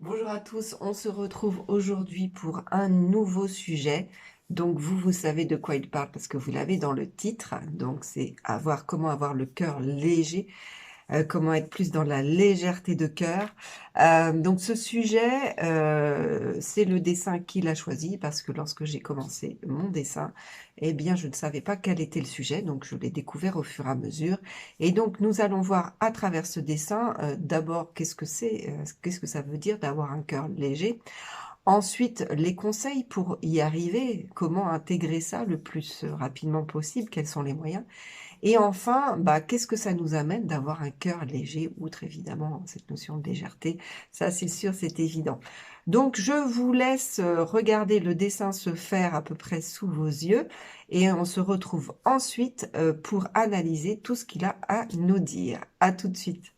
Bonjour à tous, on se retrouve aujourd'hui pour un nouveau sujet. Donc vous savez de quoi il parle parce que vous l'avez dans le titre. Donc c'est comment avoir le cœur léger, comment être plus dans la légèreté de cœur. Donc ce sujet, c'est le dessin qu'il a choisi parce que lorsque j'ai commencé mon dessin, eh bien je ne savais pas quel était le sujet, donc je l'ai découvert au fur et à mesure. Et donc nous allons voir à travers ce dessin, d'abord qu'est-ce que c'est, qu'est-ce que ça veut dire d'avoir un cœur léger. Ensuite, les conseils pour y arriver, comment intégrer ça le plus rapidement possible, quels sont les moyens. Et enfin, qu'est-ce que ça nous amène d'avoir un cœur léger, outre évidemment cette notion de légèreté, ça c'est sûr, c'est évident. Donc je vous laisse regarder le dessin se faire à peu près sous vos yeux et on se retrouve ensuite pour analyser tout ce qu'il a à nous dire. À tout de suite.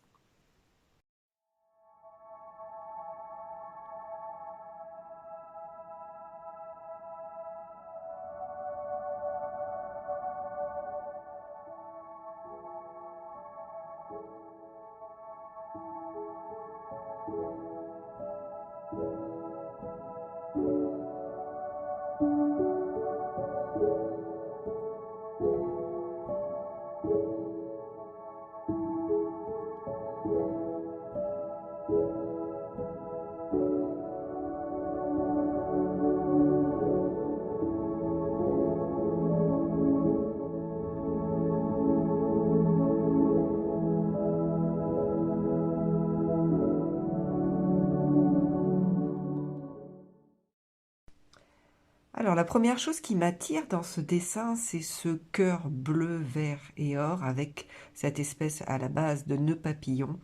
Alors, la première chose qui m'attire dans ce dessin, c'est ce cœur bleu, vert et or avec cette espèce à la base de nœud papillon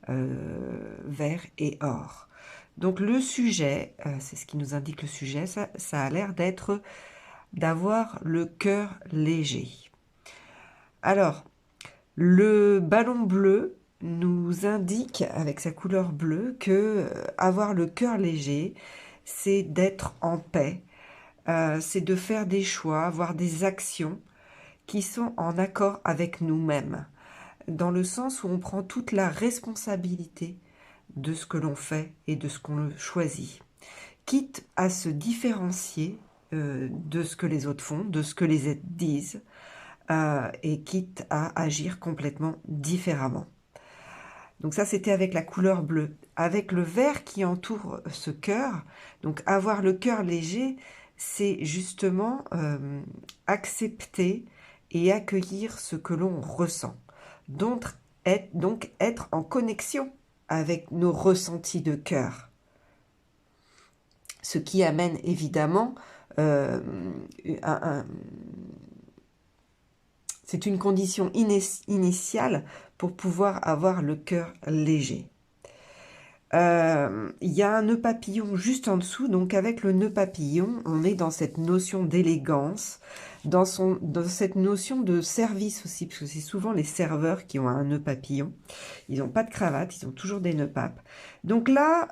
vert et or. Donc, le sujet, c'est ce qui nous indique le sujet, ça a l'air d'avoir le cœur léger. Alors, le ballon bleu nous indique avec sa couleur bleue que avoir le cœur léger, c'est d'être en paix. C'est de faire des choix, avoir des actions qui sont en accord avec nous-mêmes, dans le sens où on prend toute la responsabilité de ce que l'on fait et de ce qu'on choisit, quitte à se différencier de ce que les autres font, de ce que les autres disent, et quitte à agir complètement différemment. Donc ça, c'était avec la couleur bleue. Avec le vert qui entoure ce cœur, donc avoir le cœur léger, c'est justement accepter et accueillir ce que l'on ressent. Donc être en connexion avec nos ressentis de cœur. Ce qui amène évidemment c'est une condition initiale pour pouvoir avoir le cœur léger. Il y a un nœud papillon juste en dessous, donc avec le nœud papillon, on est dans cette notion d'élégance, dans cette notion de service aussi, parce que c'est souvent les serveurs qui ont un nœud papillon. Ils n'ont pas de cravate, ils ont toujours des nœuds papes. Donc là,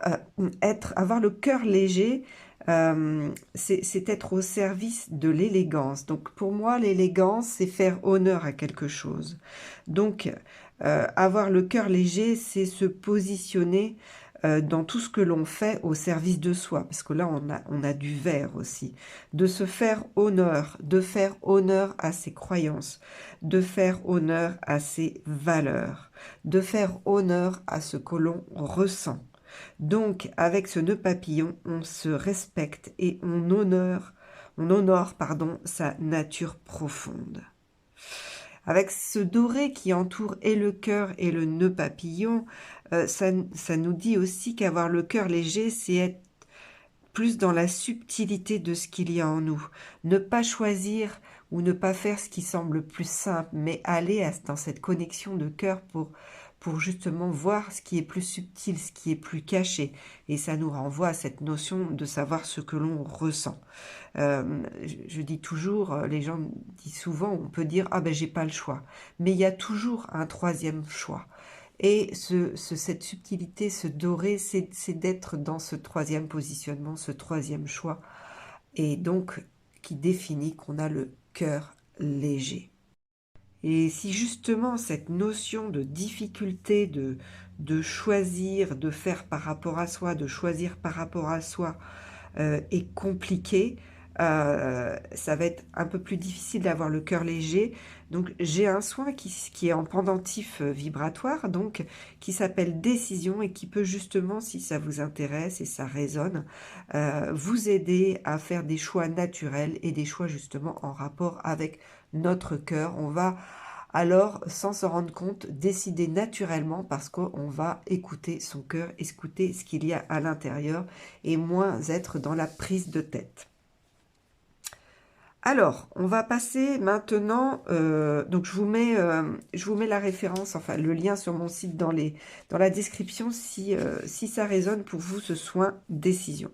avoir le cœur léger, c'est être au service de l'élégance. Donc pour moi, l'élégance, c'est faire honneur à quelque chose. Donc avoir le cœur léger, c'est se positionner dans tout ce que l'on fait au service de soi, parce que là on a du vert aussi, de se faire honneur, de faire honneur à ses croyances, de faire honneur à ses valeurs, de faire honneur à ce que l'on ressent. Donc avec ce nœud papillon, on se respecte et on honore pardon, sa nature profonde. Avec ce doré qui entoure et le cœur et le nœud papillon, ça nous dit aussi qu'avoir le cœur léger, c'est être plus dans la subtilité de ce qu'il y a en nous. Ne pas choisir ou ne pas faire ce qui semble le plus simple, mais aller dans cette connexion de cœur pour justement voir ce qui est plus subtil, ce qui est plus caché. Et ça nous renvoie à cette notion de savoir ce que l'on ressent. Je dis toujours, les gens disent souvent, on peut dire, ah ben j'ai pas le choix. Mais il y a toujours un troisième choix. Et cette subtilité, ce doré, c'est d'être dans ce troisième positionnement, ce troisième choix, et donc qui définit qu'on a le cœur léger. Et si justement cette notion de difficulté de choisir, de faire par rapport à soi, de choisir par rapport à soi est compliquée, ça va être un peu plus difficile d'avoir le cœur léger. Donc j'ai un soin qui est en pendentif vibratoire, donc qui s'appelle Décision et qui peut justement, si ça vous intéresse et ça résonne, vous aider à faire des choix naturels et des choix justement en rapport avec notre cœur. On va alors, sans s'en rendre compte, décider naturellement parce qu'on va écouter son cœur, écouter ce qu'il y a à l'intérieur et moins être dans la prise de tête. Alors, on va passer maintenant, donc je vous mets la référence, enfin le lien sur mon site dans la description si ça résonne pour vous ce soin décision.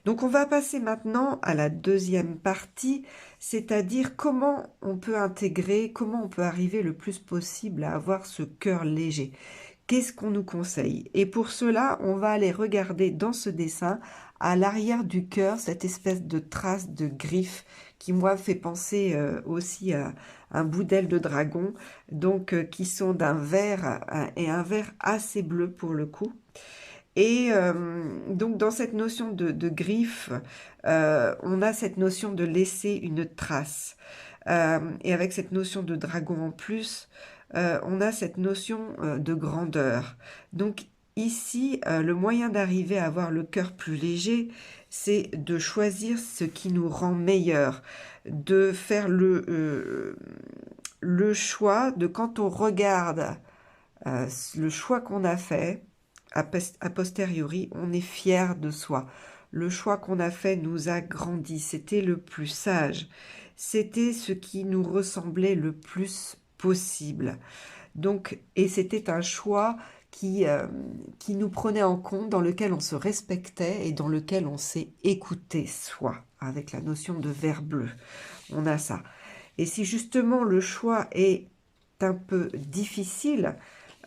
Donc on va passer maintenant à la deuxième partie, c'est-à-dire comment on peut intégrer, comment on peut arriver le plus possible à avoir ce cœur léger. Qu'est-ce qu'on nous conseille? Et pour cela, on va aller regarder dans ce dessin, à l'arrière du cœur, cette espèce de trace de griffe qui, moi, fait penser aussi à un bout d'aile de dragon, donc qui sont d'un vert et un vert assez bleu pour le coup. Et donc dans cette notion de griffe, on a cette notion de laisser une trace. Et avec cette notion de dragon en plus, on a cette notion de grandeur. Donc ici, le moyen d'arriver à avoir le cœur plus léger, c'est de choisir ce qui nous rend meilleur, de faire le choix de quand on regarde le choix qu'on a fait, a posteriori, on est fier de soi. Le choix qu'on a fait nous a grandi, c'était le plus sage, c'était ce qui nous ressemblait le plus possible. Donc, et c'était un choix qui nous prenait en compte, dans lequel on se respectait et dans lequel on s'est écouté soi, avec la notion de vert bleu. On a ça. Et si justement le choix est un peu difficile,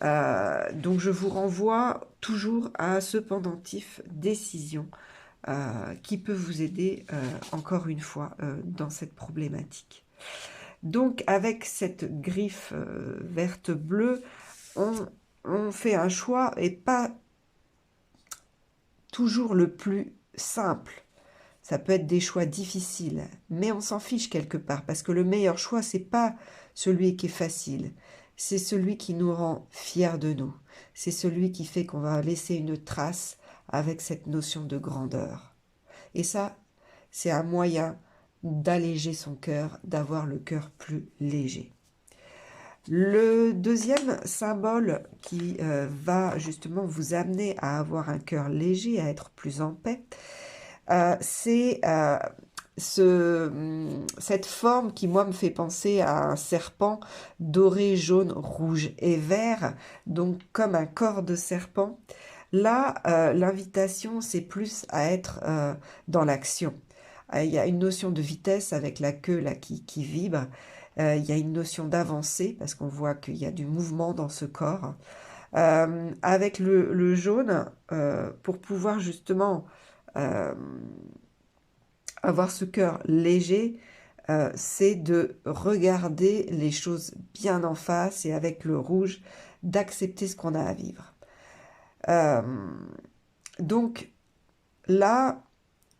donc je vous renvoie toujours à ce pendentif décision qui peut vous aider encore une fois dans cette problématique. Donc avec cette griffe verte bleue, on fait un choix et pas toujours le plus simple. Ça peut être des choix difficiles, mais on s'en fiche quelque part parce que le meilleur choix, c'est pas celui qui est facile, c'est celui qui nous rend fiers de nous. C'est celui qui fait qu'on va laisser une trace avec cette notion de grandeur. Et ça, c'est un moyen d'alléger son cœur, d'avoir le cœur plus léger. Le deuxième symbole qui va justement vous amener à avoir un cœur léger, à être plus en paix, c'est cette forme qui, moi, me fait penser à un serpent doré, jaune, rouge et vert, donc comme un corps de serpent. Là, l'invitation, c'est plus à être dans l'action. Il y a une notion de vitesse avec la queue là, qui vibre. Il y a une notion d'avancée, parce qu'on voit qu'il y a du mouvement dans ce corps. Avec le jaune, pour pouvoir justement avoir ce cœur léger, c'est de regarder les choses bien en face et avec le rouge, d'accepter ce qu'on a à vivre. Donc là,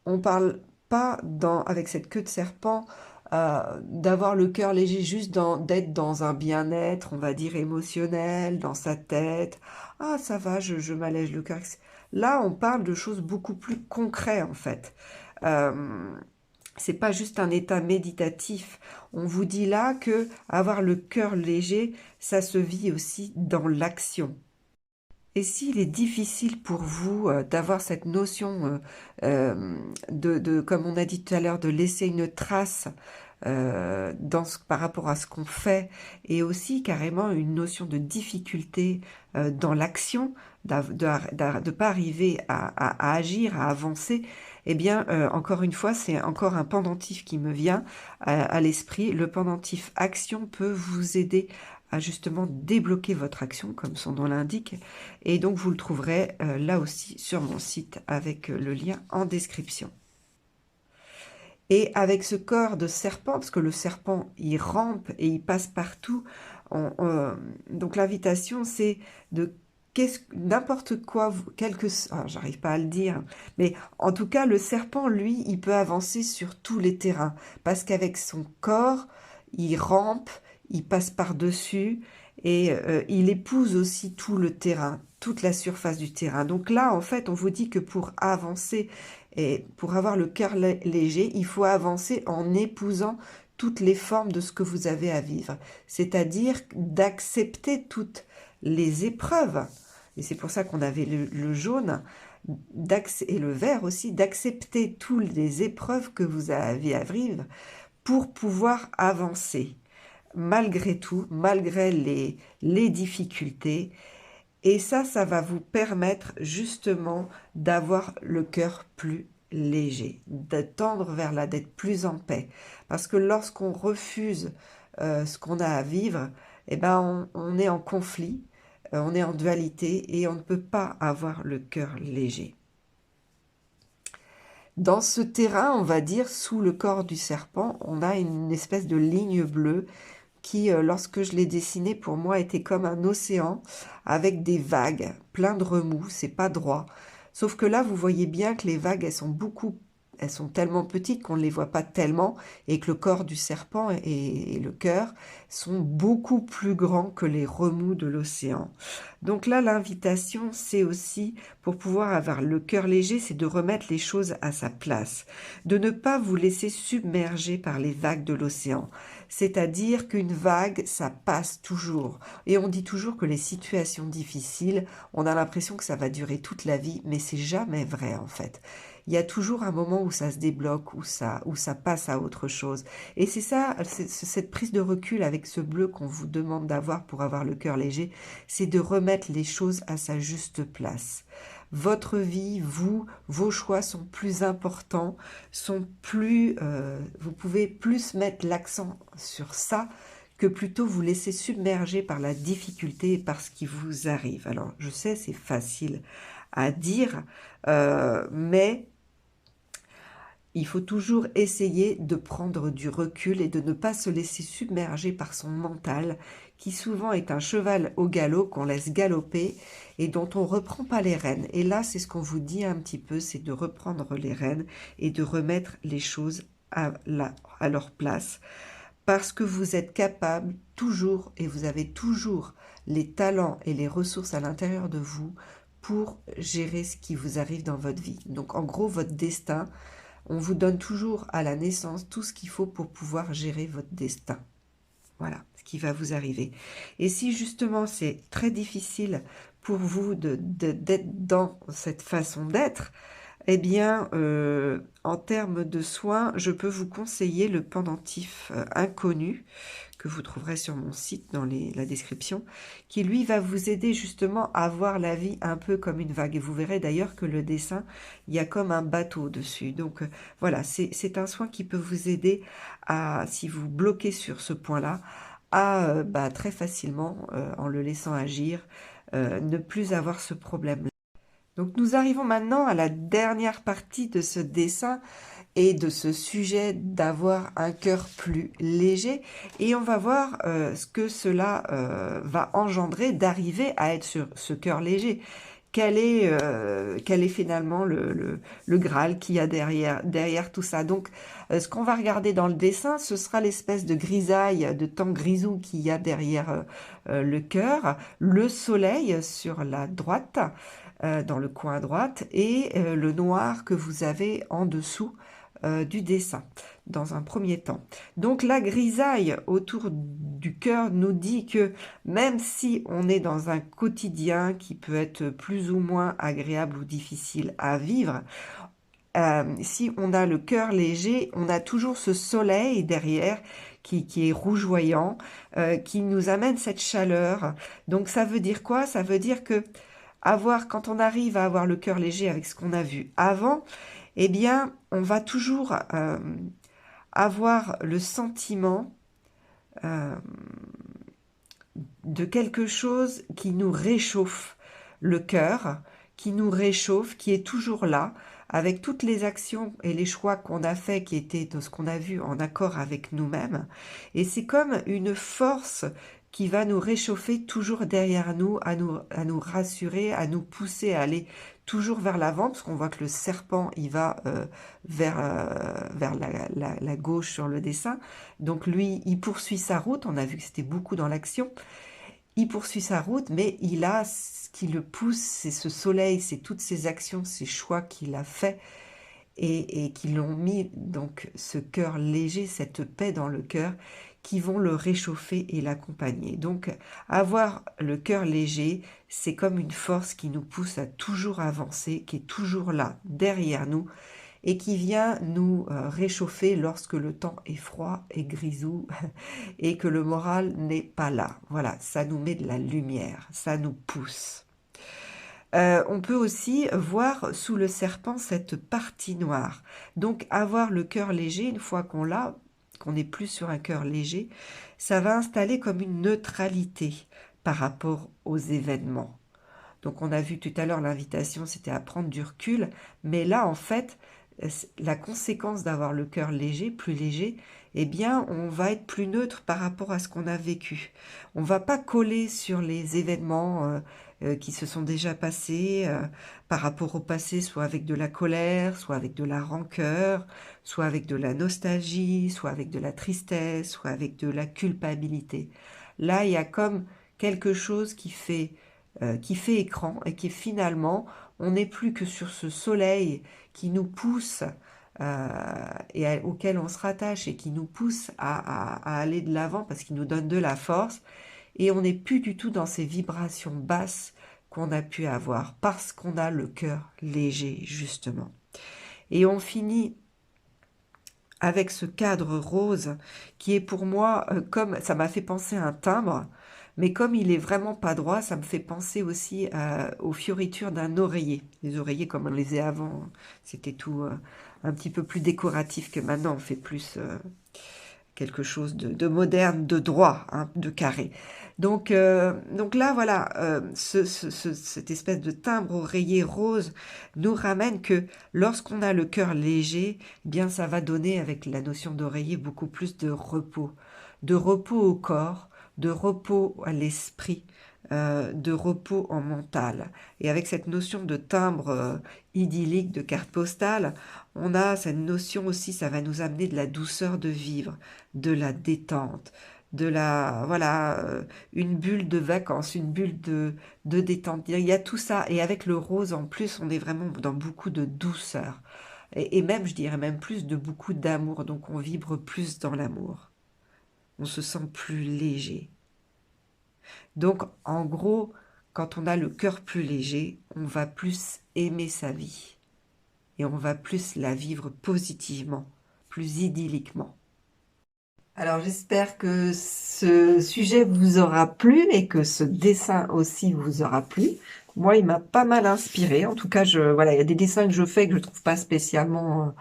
on parle pas avec cette queue de serpent d'avoir le cœur léger juste d'être dans un bien-être, on va dire émotionnel, dans sa tête. Ah, ça va, je m'allège le cœur. Là, on parle de choses beaucoup plus concrètes en fait. C'est pas juste un état méditatif. On vous dit là que avoir le cœur léger, ça se vit aussi dans l'action. Et s'il est difficile pour vous d'avoir cette notion comme on a dit tout à l'heure, de laisser une trace par rapport à ce qu'on fait, et aussi carrément une notion de difficulté dans l'action, de pas arriver à agir, à avancer, eh bien, encore une fois, c'est encore un pendentif qui me vient à l'esprit. Le pendentif action peut vous aider à justement débloquer votre action, comme son nom l'indique. Et donc, vous le trouverez là aussi sur mon site avec le lien en description. Et avec ce corps de serpent, parce que le serpent, il rampe et il passe partout, donc l'invitation, c'est de n'importe quoi, j'arrive pas à le dire, mais en tout cas, le serpent, lui, il peut avancer sur tous les terrains, parce qu'avec son corps, il rampe, il passe par-dessus, et il épouse aussi tout le terrain, toute la surface du terrain. Donc là, en fait, on vous dit que pour avancer et pour avoir le cœur léger, il faut avancer en épousant toutes les formes de ce que vous avez à vivre, c'est-à-dire d'accepter toutes les épreuves. Et c'est pour ça qu'on avait le jaune et le vert aussi, d'accepter toutes les épreuves que vous avez à vivre pour pouvoir avancer, malgré tout, malgré les difficultés. Et ça va vous permettre justement d'avoir le cœur plus léger, de tendre vers d'être plus en paix. Parce que lorsqu'on refuse ce qu'on a à vivre, eh ben on est en conflit, on est en dualité et on ne peut pas avoir le cœur léger. Dans ce terrain, on va dire, sous le corps du serpent, on a une espèce de ligne bleue qui, lorsque je l'ai dessiné, pour moi, était comme un océan avec des vagues, plein de remous, c'est pas droit. Sauf que là, vous voyez bien que les vagues, elles sont tellement petites qu'on ne les voit pas tellement, et que le corps du serpent et le cœur sont beaucoup plus grands que les remous de l'océan. Donc là, l'invitation, c'est aussi, pour pouvoir avoir le cœur léger, c'est de remettre les choses à sa place, de ne pas vous laisser submerger par les vagues de l'océan. C'est-à-dire qu'une vague, ça passe toujours. Et on dit toujours que les situations difficiles, on a l'impression que ça va durer toute la vie, mais c'est jamais vrai en fait. Il y a toujours un moment où ça se débloque, où ça passe à autre chose. Et c'est ça, cette prise de recul avec ce bleu qu'on vous demande d'avoir pour avoir le cœur léger, c'est de remettre les choses à sa juste place. Votre vie, vos choix sont plus importants, vous pouvez plus mettre l'accent sur ça que plutôt vous laisser submerger par la difficulté et par ce qui vous arrive. Alors, je sais, c'est facile à dire, mais il faut toujours essayer de prendre du recul et de ne pas se laisser submerger par son mental, qui souvent est un cheval au galop qu'on laisse galoper et dont on ne reprend pas les rênes. Et là, c'est ce qu'on vous dit un petit peu, c'est de reprendre les rênes et de remettre les choses à leur place, parce que vous êtes capable toujours, et vous avez toujours les talents et les ressources à l'intérieur de vous pour gérer ce qui vous arrive dans votre vie. Donc en gros, votre destin, on vous donne toujours à la naissance tout ce qu'il faut pour pouvoir gérer votre destin. Voilà ce qui va vous arriver. Et si justement c'est très difficile pour vous d'être dans cette façon d'être, eh bien, en termes de soins, je peux vous conseiller le pendentif inconnu que vous trouverez sur mon site dans la description, qui lui va vous aider justement à voir la vie un peu comme une vague. Et vous verrez d'ailleurs que le dessin, il y a comme un bateau dessus. Donc voilà, c'est un soin qui peut vous aider à, si vous bloquez sur ce point-là, à très facilement, en le laissant agir, ne plus avoir ce problème. Donc nous arrivons maintenant à la dernière partie de ce dessin et de ce sujet d'avoir un cœur plus léger, et on va voir ce que cela va engendrer d'arriver à être sur ce cœur léger. Quel est finalement le Graal qu'il y a derrière tout ça. Donc ce qu'on va regarder dans le dessin, ce sera l'espèce de grisaille, de temps grisou qu'il y a derrière le cœur, le soleil sur la droite, dans le coin à droite, et le noir que vous avez en dessous du dessin, dans un premier temps. Donc la grisaille autour du cœur nous dit que même si on est dans un quotidien qui peut être plus ou moins agréable ou difficile à vivre, si on a le cœur léger, on a toujours ce soleil derrière qui est rougeoyant, qui nous amène cette chaleur. Donc ça veut dire quoi? Ça veut dire que quand on arrive à avoir le cœur léger avec ce qu'on a vu avant, eh bien, on va toujours avoir le sentiment de quelque chose qui nous réchauffe le cœur, qui nous réchauffe, qui est toujours là. avec toutes les actions et les choix qu'on a faits qui étaient de ce qu'on a vu en accord avec nous-mêmes. Et c'est comme une force qui va nous réchauffer toujours derrière nous, à nous rassurer, à nous pousser à aller toujours vers l'avant, parce qu'on voit que le serpent, il va vers la gauche sur le dessin. Donc lui, il poursuit sa route, on a vu que c'était beaucoup dans l'action. Il poursuit sa route, mais il a ce qui le pousse, c'est ce soleil, c'est toutes ces actions, ces choix qu'il a faits et qui l'ont mis, donc ce cœur léger, cette paix dans le cœur, qui vont le réchauffer et l'accompagner. Donc avoir le cœur léger, c'est comme une force qui nous pousse à toujours avancer, qui est toujours là, derrière nous, et qui vient nous réchauffer lorsque le temps est froid et grisou et que le moral n'est pas là. Voilà, ça nous met de la lumière, ça nous pousse. On peut aussi voir sous le serpent cette partie noire. Donc avoir le cœur léger, une fois qu'on l'a, qu'on n'est plus sur un cœur léger, ça va installer comme une neutralité par rapport aux événements. Donc on a vu tout à l'heure l'invitation, c'était à prendre du recul, mais là en fait, la conséquence d'avoir le cœur léger, plus léger, eh bien on va être plus neutre par rapport à ce qu'on a vécu. On va pas coller sur les événements qui se sont déjà passés par rapport au passé, soit avec de la colère, soit avec de la rancœur, soit avec de la nostalgie, soit avec de la tristesse, soit avec de la culpabilité. Là, il y a comme quelque chose qui fait écran et qui finalement, on n'est plus que sur ce soleil qui nous pousse auquel on se rattache et qui nous pousse à aller de l'avant parce qu'il nous donne de la force et on n'est plus du tout dans ces vibrations basses qu'on a pu avoir parce qu'on a le cœur léger justement. Et on finit avec ce cadre rose qui est pour moi comme ça m'a fait penser à un timbre, mais comme il est vraiment pas droit, ça me fait penser aussi aux fioritures d'un oreiller. Les oreillers comme on les faisait avant, c'était tout un petit peu plus décoratif que maintenant, on fait plus quelque chose de moderne, de droit, hein, de carré. Donc là, voilà, cette espèce de timbre oreiller rose nous ramène que lorsqu'on a le cœur léger, eh bien ça va donner avec la notion d'oreiller beaucoup plus de repos au corps, de repos à l'esprit, de repos en mental. Et avec cette notion de timbre idyllique, de carte postale, on a cette notion aussi, ça va nous amener de la douceur de vivre, de la détente, de la, voilà, une bulle de vacances, une bulle de détente. Il y a tout ça. Et avec le rose en plus, on est vraiment dans beaucoup de douceur. Et même, je dirais même plus de beaucoup d'amour. Donc on vibre plus dans l'amour. On se sent plus léger. Donc en gros, quand on a le cœur plus léger, on va plus aimer sa vie. Et on va plus la vivre positivement, plus idylliquement. Alors j'espère que ce sujet vous aura plu et que ce dessin aussi vous aura plu. Moi, il m'a pas mal inspiré. En tout cas, voilà, il y a des dessins que je fais que je trouve pas spécialement,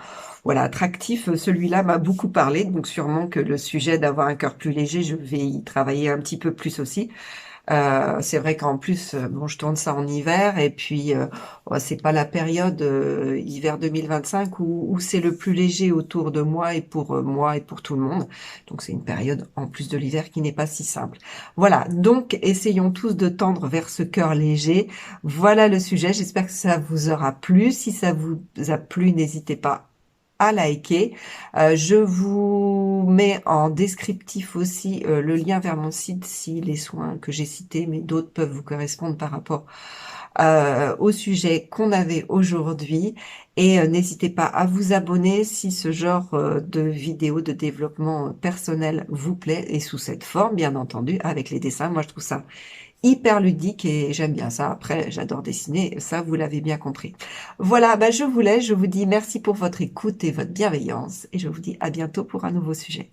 voilà, attractifs. Celui-là m'a beaucoup parlé, donc sûrement que le sujet d'avoir un cœur plus léger, je vais y travailler un petit peu plus aussi. C'est vrai qu'en plus, bon, je tourne ça en hiver et puis ouais, c'est pas la période hiver 2025 où c'est le plus léger autour de moi et pour tout le monde. Donc c'est une période en plus de l'hiver qui n'est pas si simple. Voilà, donc essayons tous de tendre vers ce cœur léger. Voilà le sujet, j'espère que ça vous aura plu. Si ça vous a plu, n'hésitez pas à liker. Je vous mets en descriptif aussi le lien vers mon site si les soins que j'ai cités, mais d'autres peuvent vous correspondre par rapport au sujet qu'on avait aujourd'hui. Et n'hésitez pas à vous abonner si ce genre de vidéo de développement personnel vous plaît et sous cette forme, bien entendu, avec les dessins. Moi, je trouve ça hyper ludique et j'aime bien ça. Après, j'adore dessiner, ça vous l'avez bien compris. Voilà, je vous laisse, je vous dis merci pour votre écoute et votre bienveillance et je vous dis à bientôt pour un nouveau sujet.